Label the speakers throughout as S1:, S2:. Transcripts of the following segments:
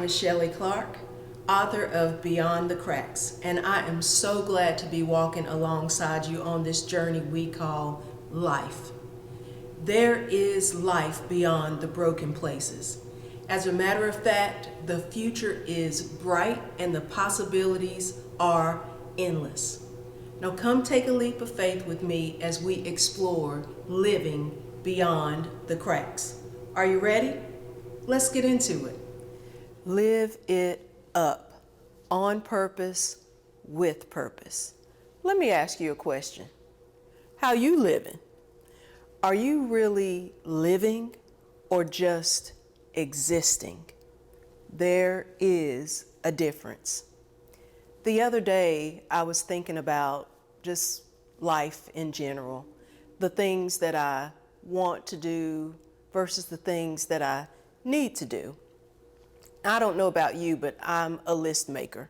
S1: is Shelley Clark, author of Beyond the Cracks, and I am so glad to be walking alongside you on this journey we call life. There is life beyond the broken places. As a matter of fact, the future is bright and the possibilities are endless. Now come take a leap of faith with me as we explore living beyond the cracks. Are you ready? Let's get into it. Live it up, on purpose, with purpose. Let me ask you a question. How you living? Are you really living or just existing? There is a difference. The other day, I was thinking about just life in general, the things that I want to do versus the things that I need to do. I don't know about you, but I'm a list maker.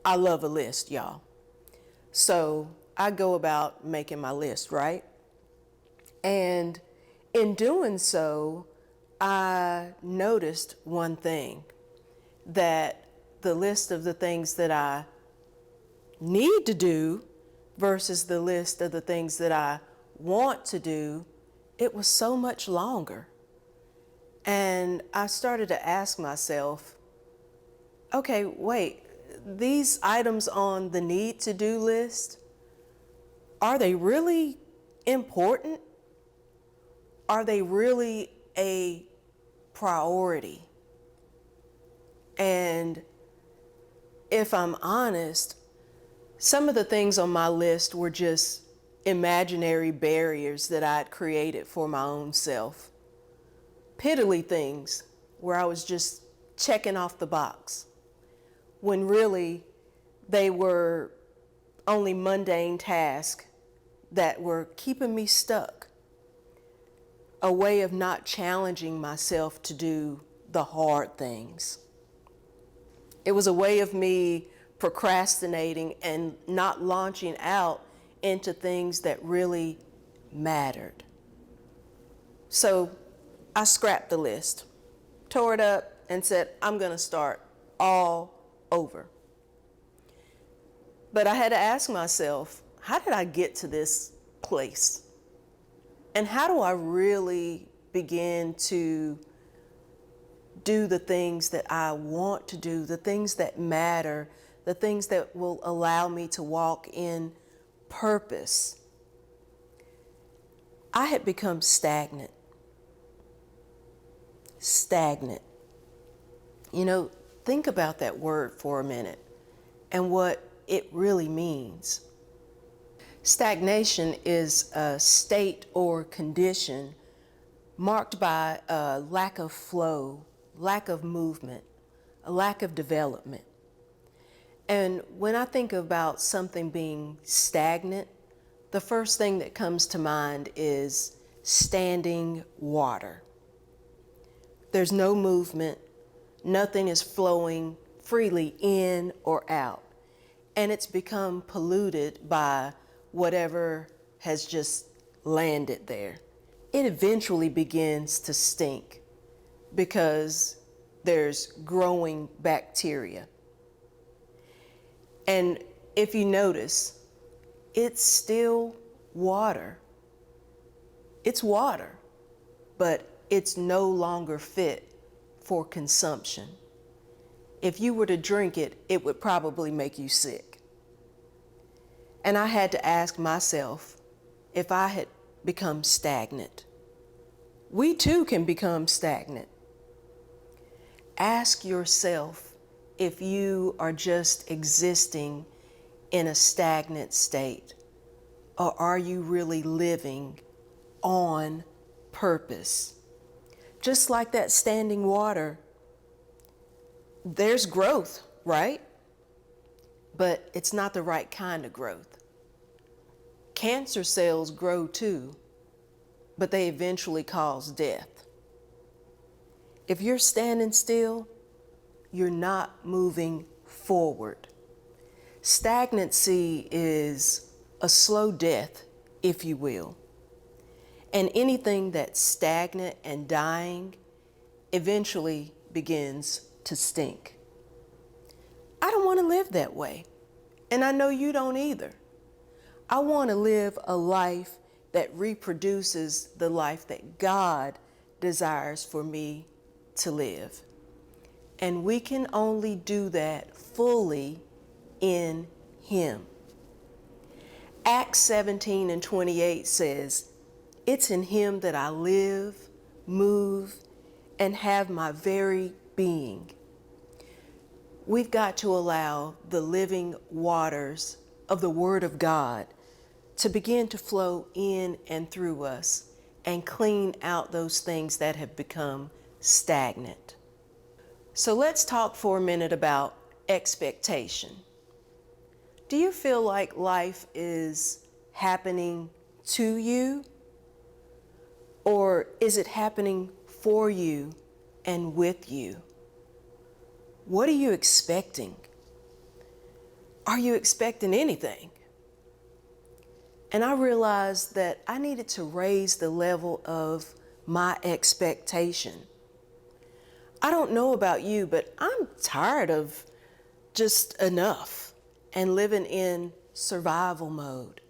S1: I love a list, y'all. So I go about making my list, right? And in doing so, I noticed one thing, that the list of the things that I need to do versus the list of the things that I want to do, it was so much longer. And I started to ask myself, okay, wait, these items on the need to do list, are they really important? Are they really a priority? And if I'm honest, some of the things on my list were just imaginary barriers that I'd created for my own self. Piddly things where I was just checking off the box, when really they were only mundane tasks that were keeping me stuck. A way of not challenging myself to do the hard things. It was a way of me procrastinating and not launching out into things that really mattered. So I scrapped the list, tore it up, and said, I'm going to start all over. But I had to ask myself, how did I get to this place? And how do I really begin to do the things that I want to do, the things that matter, the things that will allow me to walk in purpose? I had become stagnant. Stagnant. You know, think about that word for a minute and what it really means. Stagnation is a state or condition marked by a lack of flow, lack of movement, a lack of development. And when I think about something being stagnant, the first thing that comes to mind is standing water. There's no movement, nothing is flowing freely in or out, and it's become polluted by whatever has just landed there. It eventually begins to stink because there's growing bacteria. And if you notice, it's still water. It's water, but it's no longer fit for consumption. If you were to drink it, it would probably make you sick. And I had to ask myself if I had become stagnant. We too can become stagnant. Ask yourself if you are just existing in a stagnant state, or are you really living on purpose? Just like that standing water, there's growth, right? But it's not the right kind of growth. Cancer cells grow too, but they eventually cause death. If you're standing still, you're not moving forward. Stagnancy is a slow death, if you will. And anything that's stagnant and dying eventually begins to stink. I don't want to live that way. And I know you don't either. I want to live a life that reproduces the life that God desires for me to live. And we can only do that fully in Him. Acts 17:28 says, "It's in Him that I live, move, and have my very being." We've got to allow the living waters of the Word of God to begin to flow in and through us and clean out those things that have become stagnant. So let's talk for a minute about expectation. Do you feel like life is happening to you? Or is it happening for you and with you? What are you expecting? Are you expecting anything? And I realized that I needed to raise the level of my expectation. I don't know about you, but I'm tired of just enough and living in survival mode.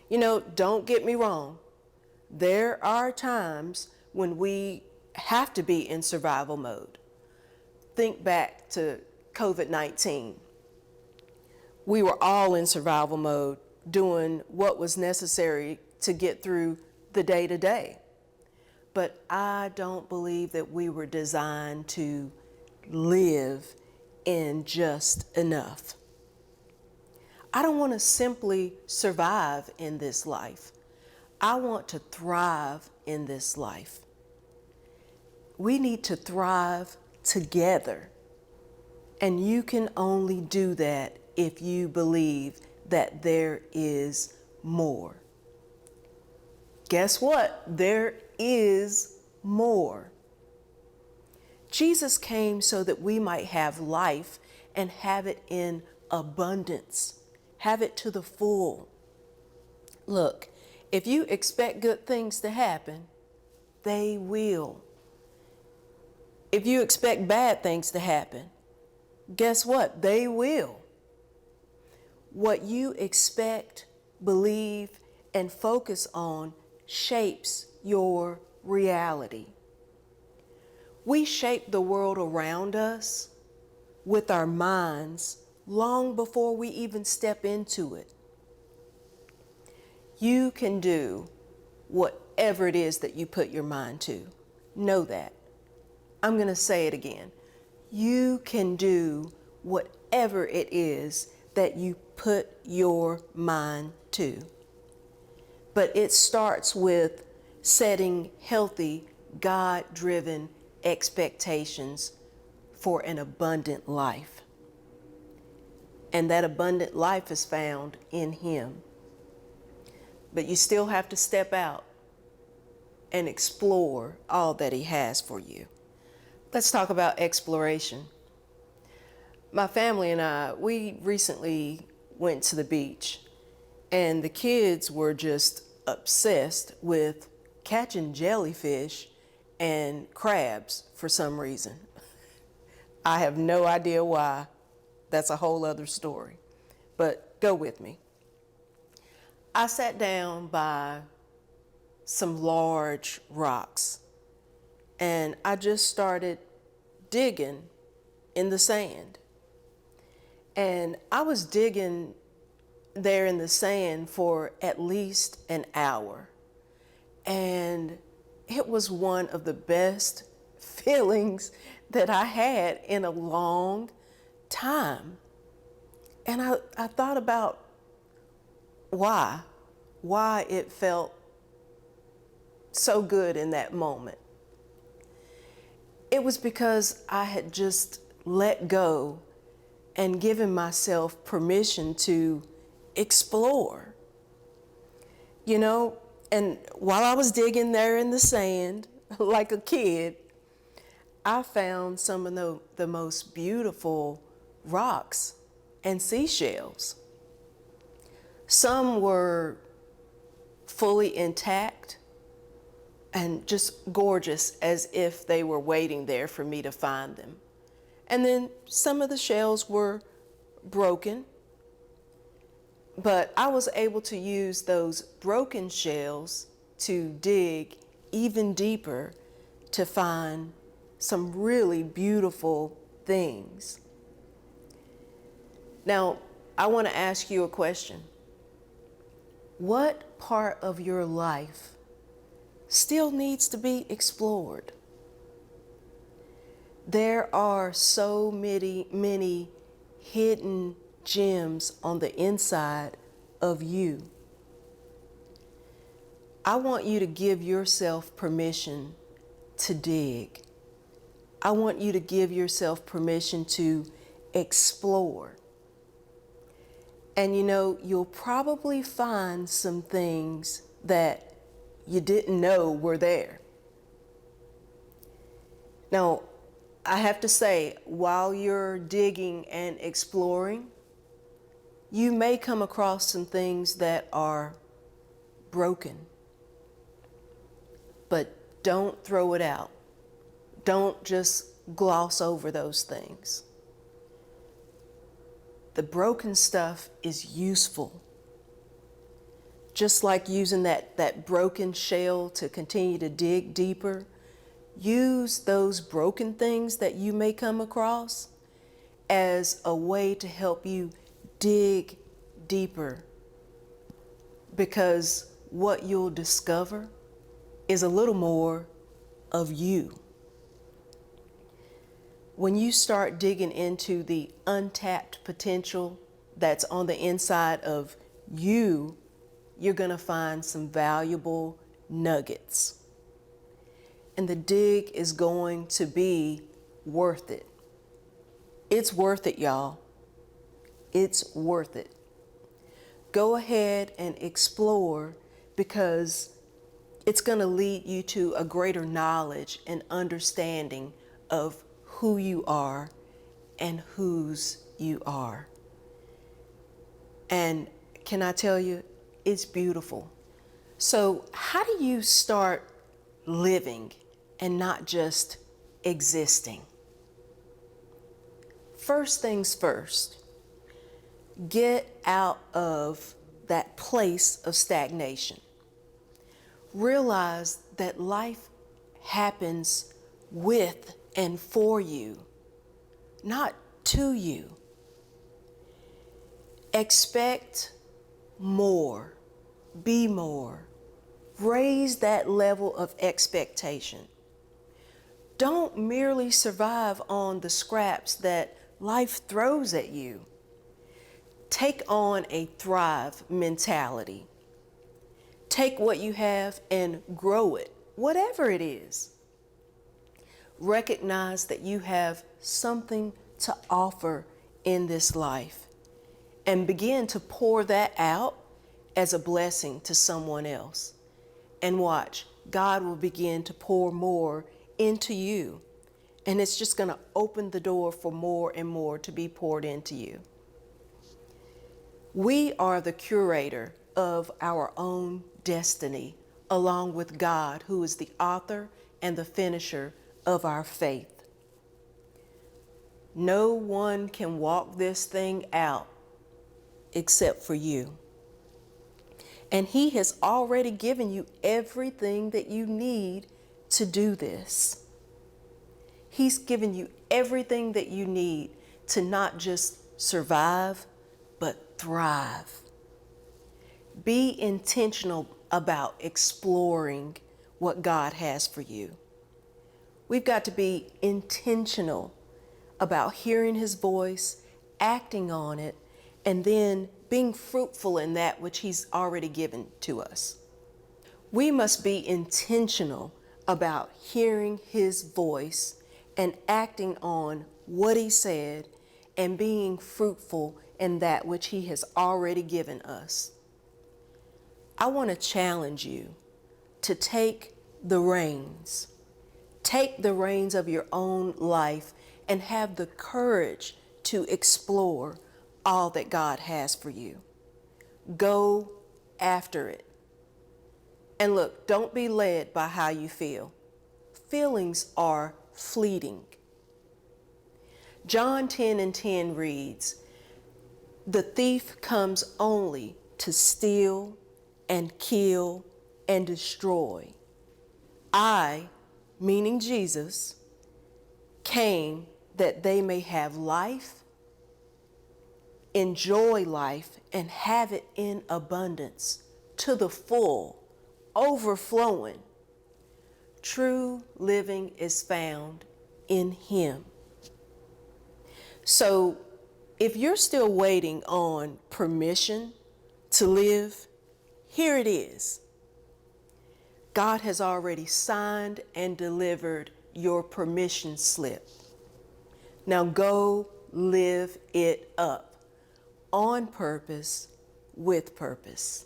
S1: You know, don't get me wrong. There are times when we have to be in survival mode. Think back to COVID-19. We were all in survival mode, doing what was necessary to get through the day-to-day. But I don't believe that we were designed to live in just enough. I don't want to simply survive in this life. I want to thrive in this life. We need to thrive together. And you can only do that if you believe that there is more. Guess what? There is more. Jesus came so that we might have life and have it in abundance, have it to the full. Look, if you expect good things to happen, they will. If you expect bad things to happen, guess what? They will. What you expect, believe, and focus on shapes your reality. We shape the world around us with our minds long before we even step into it. You can do whatever it is that you put your mind to. Know that. I'm going to say it again. You can do whatever it is that you put your mind to. But it starts with setting healthy, God-driven expectations for an abundant life. And that abundant life is found in Him. But you still have to step out and explore all that He has for you. Let's talk about exploration. My family and I, we recently went to the beach, and the kids were just obsessed with catching jellyfish and crabs for some reason. I have no idea why. That's a whole other story. But go with me. I sat down by some large rocks, and I just started digging in the sand. And I was digging there in the sand for at least an hour. And it was one of the best feelings that I had in a long time. And I thought about why it felt so good in that moment. It was because I had just let go and given myself permission to explore. You know, and while I was digging there in the sand, like a kid, I found some of the most beautiful rocks and seashells. Some were fully intact, and just gorgeous, as if they were waiting there for me to find them. And then some of the shells were broken, but I was able to use those broken shells to dig even deeper to find some really beautiful things. Now, I want to ask you a question. What part of your life still needs to be explored? There are so many hidden gems on the inside of you. I want you to give yourself permission to dig. I want you to give yourself permission to explore. And you'll probably find some things that you didn't know were there. Now, I have to say, while you're digging and exploring, you may come across some things that are broken. But don't throw it out. Don't just gloss over those things. The broken stuff is useful. Just like using that broken shell to continue to dig deeper, use those broken things that you may come across as a way to help you dig deeper. Because what you'll discover is a little more of you. When you start digging into the untapped potential that's on the inside of you, you're going to find some valuable nuggets. And the dig is going to be worth it. It's worth it, y'all. It's worth it. Go ahead and explore, because it's going to lead you to a greater knowledge and understanding of who you are and whose you are. And can I tell you, it's beautiful. So how do you start living and not just existing? First things first, get out of that place of stagnation. Realize that life happens with and for you, not to you. Expect more, be more. Raise that level of expectation. Don't merely survive on the scraps that life throws at you. Take on a thrive mentality. Take what you have and grow it, whatever it is. Recognize that you have something to offer in this life and begin to pour that out as a blessing to someone else. And watch, God will begin to pour more into you. And it's just going to open the door for more and more to be poured into you. We are the curator of our own destiny, along with God, who is the author and the finisher of our faith. No one can walk this thing out except for you. And He has already given you everything that you need to do this. He's given you everything that you need to not just survive, but thrive. Be intentional about exploring what God has for you. We've got to be intentional about hearing His voice, acting on it, and then being fruitful in that which He's already given to us. We must be intentional about hearing His voice and acting on what He said and being fruitful in that which He has already given us. I want to challenge you to take the reins. Take the reins of your own life and have the courage to explore all that God has for you. Go after it. And look, don't be led by how you feel. Feelings are fleeting. John 10:10 reads, "The thief comes only to steal and kill and destroy. I," meaning Jesus, "came that they may have life, enjoy life, and have it in abundance, to the full, overflowing." True living is found in Him. So if you're still waiting on permission to live, here it is. God has already signed and delivered your permission slip. Now go live it up, on purpose, with purpose.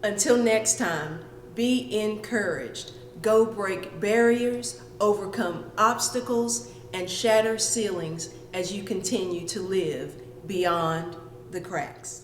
S1: Until next time, be encouraged. Go break barriers, overcome obstacles, and shatter ceilings as you continue to live beyond the cracks.